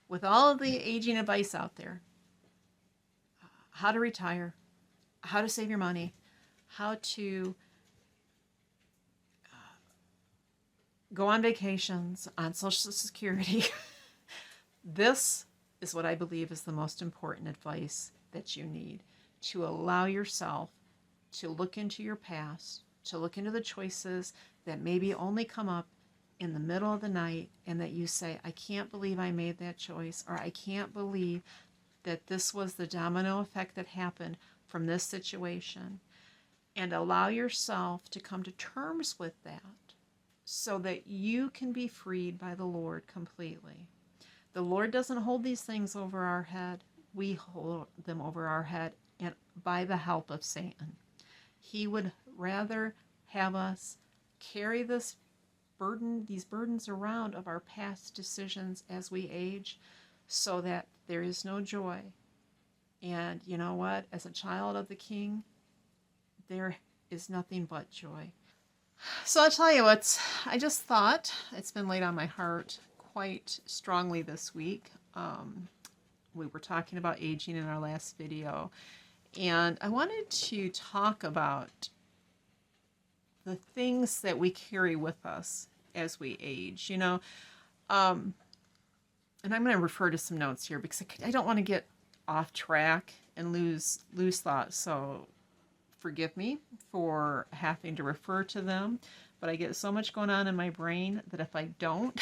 with all of the aging advice out there, how to retire, how to save your money, how to go on vacations, on Social Security, this is what I believe is the most important advice that you need to allow yourself to look into your past, to look into the choices that maybe only come up in the middle of the night, and that you say, I can't believe I made that choice, or I can't believe that this was the domino effect that happened from this situation, and allow yourself to come to terms with that so that you can be freed by the Lord completely. The Lord doesn't hold these things over our head. We hold them over our head, and by the help of Satan. He would rather have us carry these burdens around of our past decisions as we age, so that there is no joy. And you know what? As a child of the King, there is nothing but joy. So I'll tell you what, I just thought it's been laid on my heart quite strongly this week. We were talking about aging in our last video, and I wanted to talk about the things that we carry with us as we age, you know. And I'm going to refer to some notes here because I don't want to get off track and lose thoughts. So forgive me for having to refer to them, but I get so much going on in my brain that if I don't,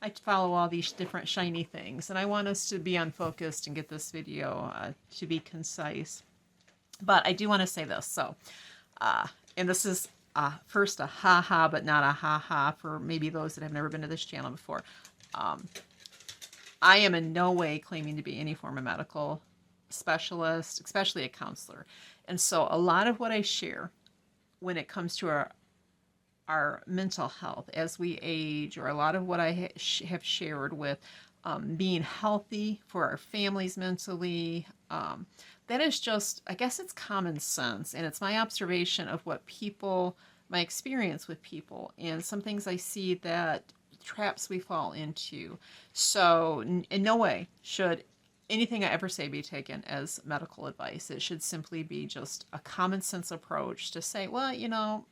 I follow all these different shiny things, and I want us to be unfocused and get this video to be concise. But I do want to say this. So, and this is first a ha-ha, but not a ha-ha for maybe those that have never been to this channel before. I am in no way claiming to be any form of medical specialist, especially a counselor. And so a lot of what I share when it comes to our mental health as we age, or a lot of what I have shared with being healthy for our families mentally, that is just, I guess it's common sense, and it's my observation of what people, my experience with people, and some things I see that traps we fall into. So in no way should anything I ever say be taken as medical advice. It should simply be just a common sense approach to say, well, you know,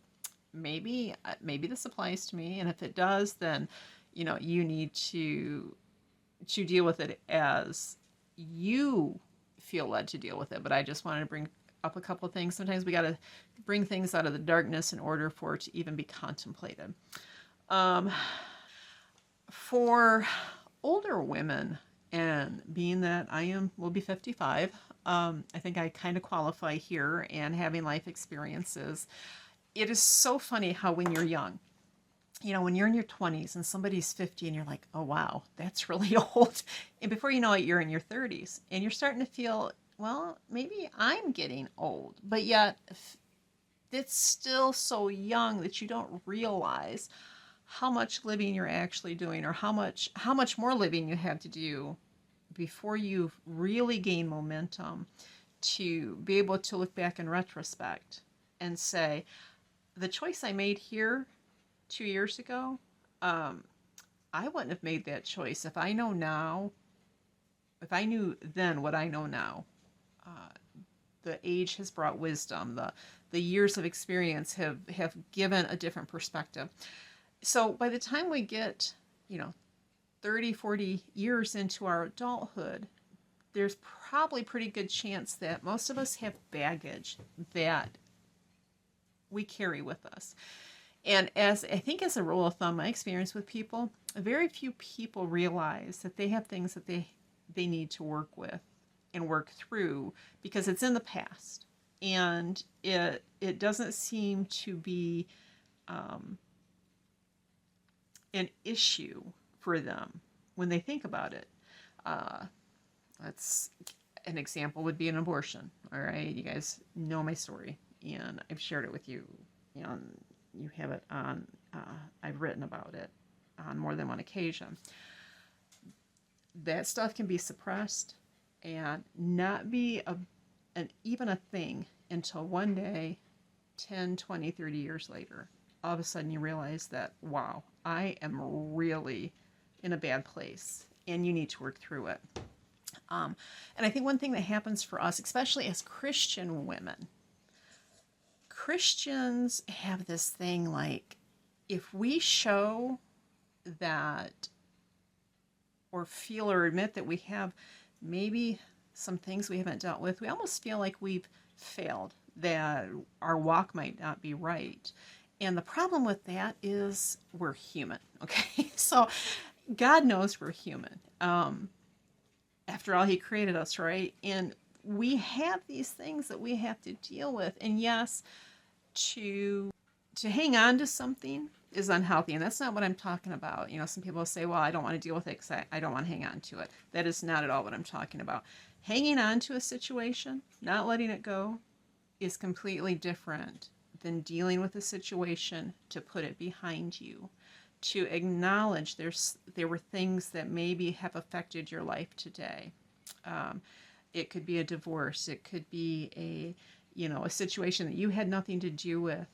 maybe this applies to me, and if it does, then you know, you need to deal with it as you feel led to deal with it. But I just wanted to bring up a couple of things. Sometimes we got to bring things out of the darkness in order for it to even be contemplated. For older women, and being that will be 55, I think I kind of qualify here, and having life experiences, it is so funny how when you're young, you know, when you're in your 20s and somebody's 50 and you're like, oh, wow, that's really old. And before you know it, you're in your 30s and you're starting to feel, well, maybe I'm getting old. But yet it's still so young that you don't realize how much living you're actually doing, or how much more living you have to do before you really gain momentum to be able to look back in retrospect and say, the choice I made here 2 years ago, I wouldn't have made that choice if I know now, if I knew then what I know now. The age has brought wisdom. The years of experience have given a different perspective. So by the time we get, you know, 30, 40 years into our adulthood, there's probably pretty good chance that most of us have baggage that we carry with us. And as I think as a rule of thumb, my experience with people, very few people realize that they have things that they need to work with and work through because it's in the past. And it doesn't seem to be an issue for them when they think about it. That's an example would be an abortion. All right, you guys know my story, and I've shared it with you. You know, you have it on. I've written about it on more than one occasion. That stuff can be suppressed and not be even a thing until one day, 10, 20, 30 years later, all of a sudden you realize that, wow, I am really in a bad place, and you need to work through it. And I think one thing that happens for us, especially as Christian women, Christians have this thing like, if we show that or feel or admit that we have maybe some things we haven't dealt with, we almost feel like we've failed, that our walk might not be right. And the problem with that is we're human, okay? So God knows we're human. After all, he created us, right? And we have these things that we have to deal with. And yes, to hang on to something is unhealthy, and that's not what I'm talking about. Some people say, well, I don't want to deal with it because I don't want to hang on to it. That is not at all what I'm talking about. Hanging on to a situation, not letting it go, is completely different than dealing with a situation to put it behind you, to acknowledge there were things that maybe have affected your life today. It could be a divorce. It could be a situation that you had nothing to do with.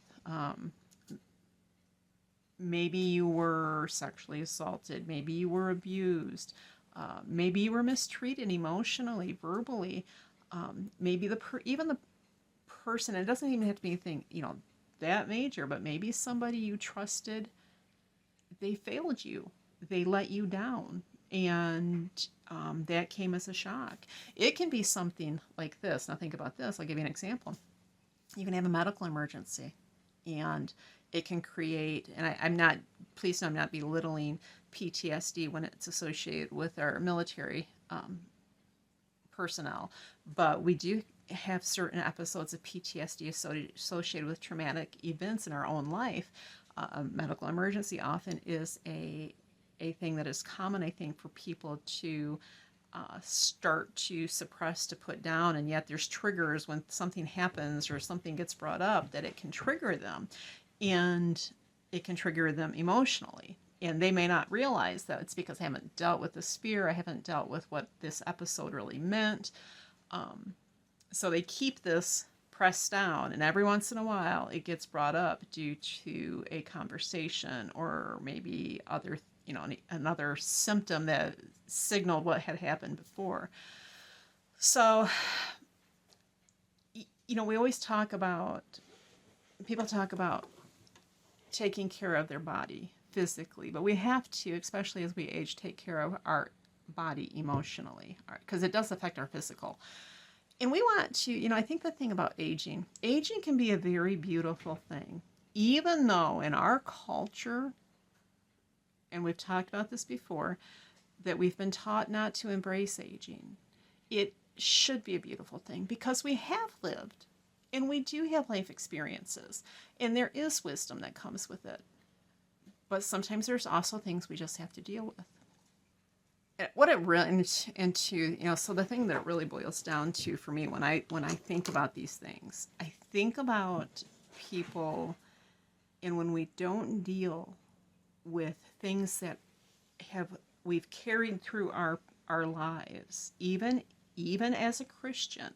Maybe you were sexually assaulted. Maybe you were abused. Maybe you were mistreated emotionally, verbally. Maybe even the person, it doesn't even have to be anything, that major, but maybe somebody you trusted, they failed you. They let you down. And that came as a shock. It can be something like this. Now think about this. I'll give you an example. You can have a medical emergency, and it can create, and please know I'm not belittling PTSD when it's associated with our military personnel, but we do have certain episodes of PTSD associated with traumatic events in our own life. A medical emergency often is a thing that is common, I think, for people to start to suppress, to put down, and yet there's triggers when something happens or something gets brought up that it can trigger them, and it can trigger them emotionally. And they may not realize that it's because I haven't dealt with this fear, I haven't dealt with what this episode really meant. So they keep this pressed down, and every once in a while it gets brought up due to a conversation or maybe another symptom that signaled what had happened before. So, we always people talk about taking care of their body physically, but we have to, especially as we age, take care of our body emotionally, because it does affect our physical. And we want to, I think the thing about aging can be a very beautiful thing, even though in our culture, and we've talked about this before, that we've been taught not to embrace aging. It should be a beautiful thing because we have lived and we do have life experiences, and there is wisdom that comes with it. But sometimes there's also things we just have to deal with. What it really so the thing that it really boils down to for me when I think about these things, I think about people, and when we don't deal with things that we've carried through our lives, even as a Christian,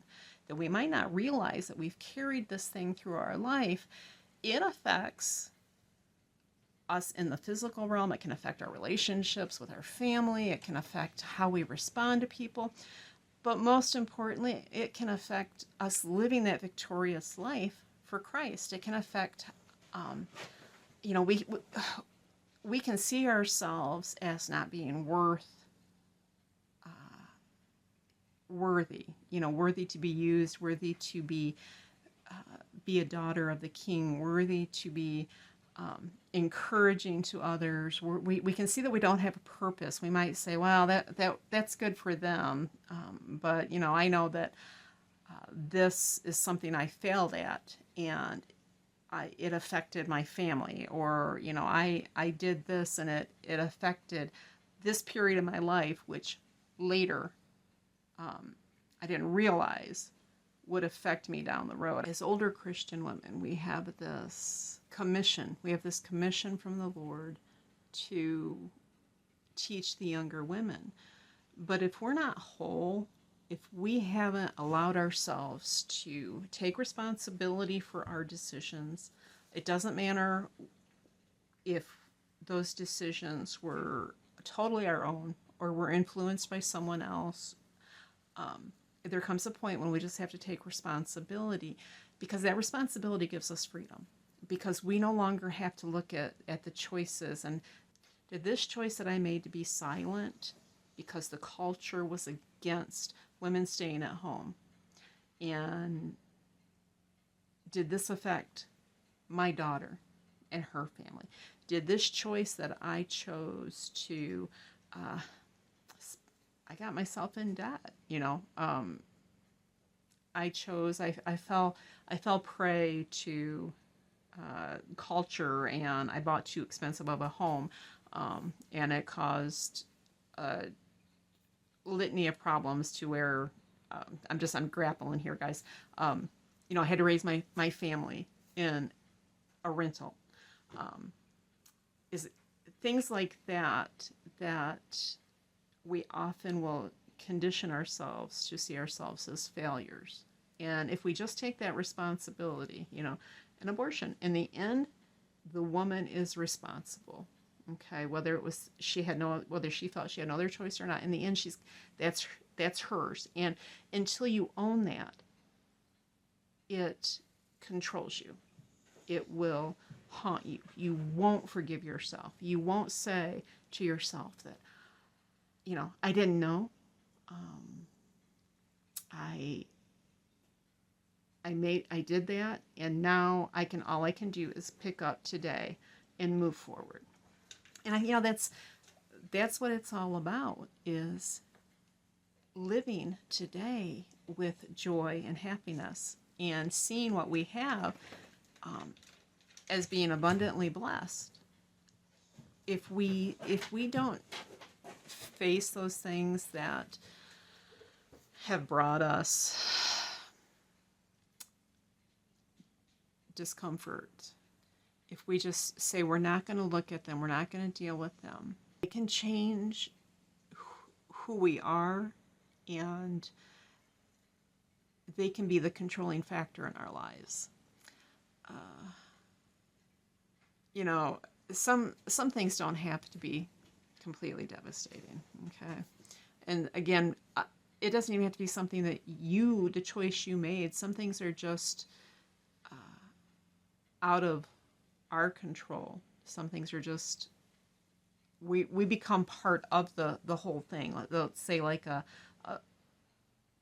that we might not realize that we've carried this thing through our life, it affects us in the physical realm. It can affect our relationships with our family. It can affect how we respond to people. But most importantly, it can affect us living that victorious life for Christ. It can affect, we can see ourselves as not being worthy, worthy to be used, worthy to be a daughter of the King, worthy to be encouraging to others. We can see that we don't have a purpose. We might say, well, that's good for them, but I know that this is something I failed at, and it affected my family, or I did this and it affected this period of my life, which later I didn't realize would affect me down the road. As older Christian women, we have this commission. We have this commission from the Lord to teach the younger women. But if we're not whole, if we haven't allowed ourselves to take responsibility for our decisions, it doesn't matter if those decisions were totally our own, or we're influenced by someone else, there comes a point when we just have to take responsibility, because that responsibility gives us freedom. Because we no longer have to look at the choices and, did this choice that I made to be silent because the culture was against women staying at home, and did this affect my daughter and her family? Did this choice that I chose to, I got myself in debt, I fell prey to culture, and I bought too expensive of a home, and it caused a litany of problems to where, I'm grappling here, guys. I had to raise my family in a rental. Is things like that we often will condition ourselves to see ourselves as failures. And if we just take that responsibility, an abortion, in the end, the woman is responsible. Okay, whether she felt she had no other choice or not, in the end, that's hers. And until you own that, it controls you. It will haunt you. You won't forgive yourself. You won't say to yourself that, I didn't know. I did that, and now all I can do is pick up today and move forward. And that's what it's all about, is living today with joy and happiness, and seeing what we have as being abundantly blessed. If we don't face those things that have brought us discomfort, if we just say we're not going to look at them, we're not going to deal with them, it can change who we are, and they can be the controlling factor in our lives. Some things don't have to be completely devastating, okay? And again, it doesn't even have to be something that the choice you made. Some things are just out of our control. Some things are just, we become part of the whole thing. Let's say like a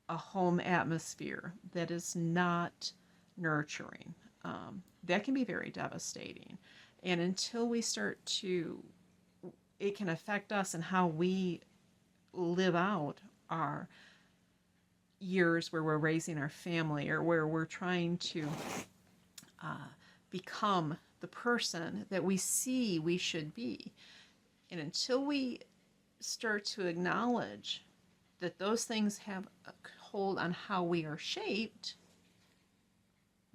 home atmosphere that is not nurturing. That can be very devastating. And until we start it can affect us and how we live out our years where we're raising our family, or where we're trying to become the person that we see we should be. And until we start to acknowledge that those things have a hold on how we are shaped,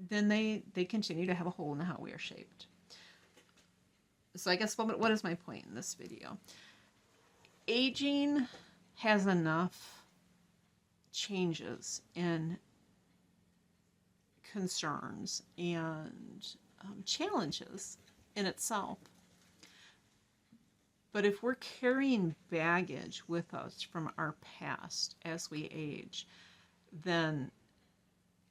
then they continue to have a hold on how we are shaped. So I guess what is my point in this video? Aging has enough changes and concerns and challenges in itself. But if we're carrying baggage with us from our past as we age, then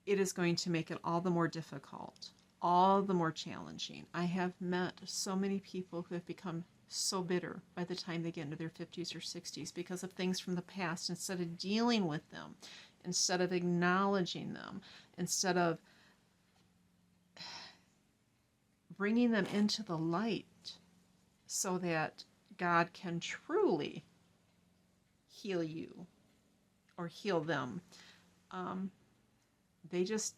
it is going to make it all the more difficult, all the more challenging. I have met so many people who have become so bitter by the time they get into their 50s or 60s because of things from the past. Instead of dealing with them, instead of acknowledging them, instead of bringing them into the light so that God can truly heal you or heal them, they just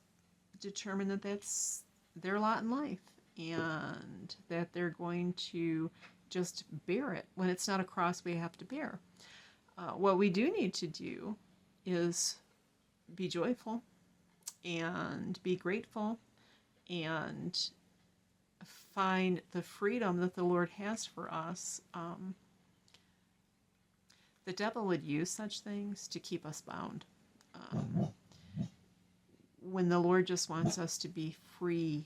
determine that that's their lot in life, and that they're going to just bear it when it's not a cross we have to bear. What we do need to do is be joyful and be grateful and find the freedom that the Lord has for us. The devil would use such things to keep us bound. When the Lord just wants us to be free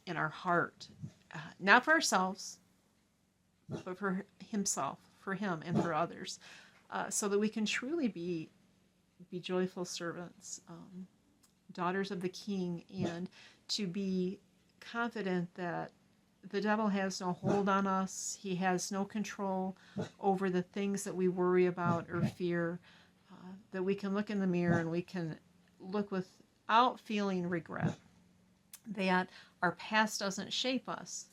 in our heart, not for ourselves, but for Himself, for him and for others, so that we can truly be joyful servants, daughters of the King, and to be confident that the devil has no hold on us. He has no control over the things that we worry about or fear, that we can look in the mirror and we can look without feeling regret, that our past doesn't shape us,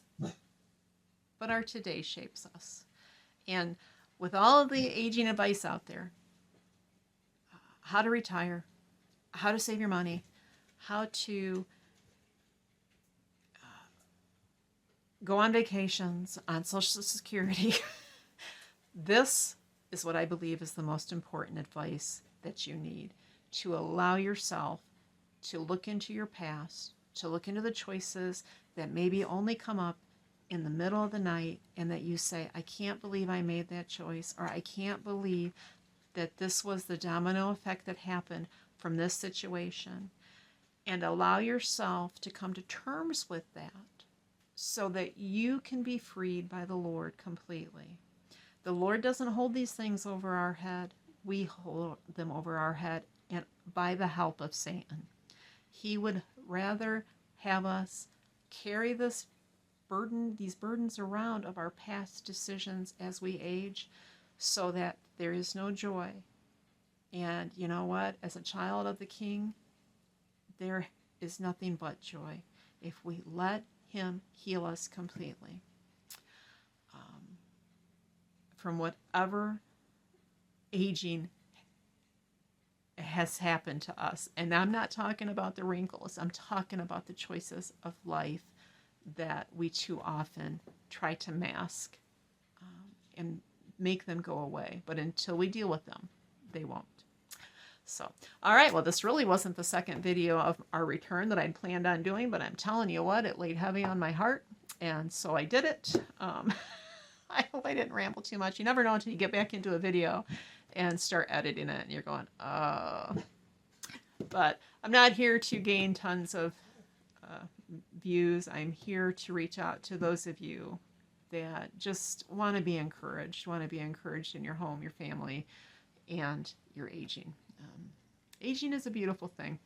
but our today shapes us. And with all of the aging advice out there, how to retire, how to save your money, how to go on vacations, on Social Security, this is what I believe is the most important advice that you need to allow yourself to look into your past, to look into the choices that maybe only come up in the middle of the night, and that you say, I can't believe I made that choice, or I can't believe that this was the domino effect that happened from this situation, and allow yourself to come to terms with that so that you can be freed by the Lord completely. The Lord doesn't hold these things over our head. We hold them over our head, and by the help of Satan. He would rather have us carry these burdens around of our past decisions as we age, so that there is no joy. And you know what? As a child of the King, there is nothing but joy if we let him heal us completely from whatever aging has happened to us. And I'm not talking about the wrinkles. I'm talking about the choices of life that we too often try to mask and make them go away. But until we deal with them, they won't. So, all right, well, this really wasn't the second video of our return that I'd planned on doing, but I'm telling you what, it laid heavy on my heart, and so I did it. I hope I didn't ramble too much. You never know until you get back into a video and start editing it, and you're going, oh. But I'm not here to gain tons of views. I'm here to reach out to those of you that just want to be encouraged in your home, your family, and your aging. Aging is a beautiful thing,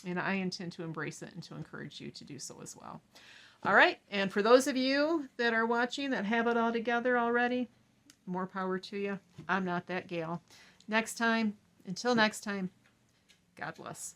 and I intend to embrace it and to encourage you to do so as well. All right, and for those of you that are watching that have it all together already, more power to you. I'm not that gal. Until next time, God bless.